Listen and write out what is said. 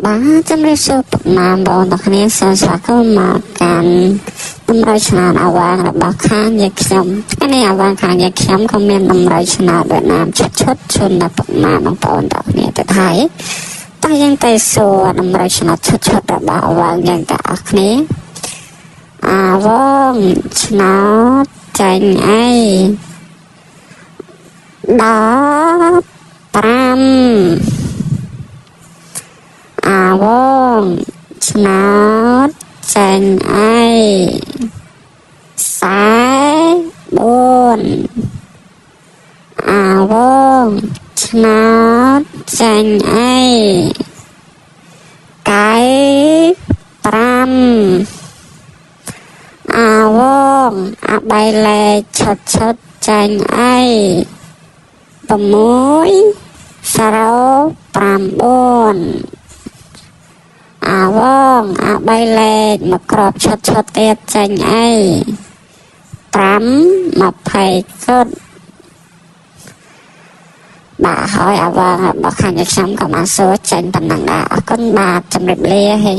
បាទជំរាបសួរពុកម៉ែបងប្អូនទាំងគ្នាសូមស្វាគមន៍មកកាន់តម្រូវឆ្នោតអាវ៉ាងរបស់ខាងយើងខ្ញុំថ្ងៃនេះអាវ៉ាងខាងយើងខ្ញុំក៏មានតម្រូវឆ្នោតវៀតណាមឈុតជូនដល់ពុកម៉ែបងប្អូនទាំងគ្នាទៅហើយតោះយើងទៅសួរតម្រូវឆ្នោតឈុតរបស់អាវ៉ាងយើងទាំងអស់គ្នាអាវ៉ាងឆ្នោតចាញ់អី15អាវងឆ្នោតចាញ់អី44អាវងឆ្នោតចាញ់អី95អាវងអាបីលេខឈុតចាញ់អី609អាវងអាបីលេខមកក្របឈុតទៀតចាញ់អី520គត់បាទហើយអាវងរបស់ខាងខ្ញុំក៏មកសួរចាញ់ប៉ុណ្ណឹងដែរអរគុណបាទជម្រាបលាហេង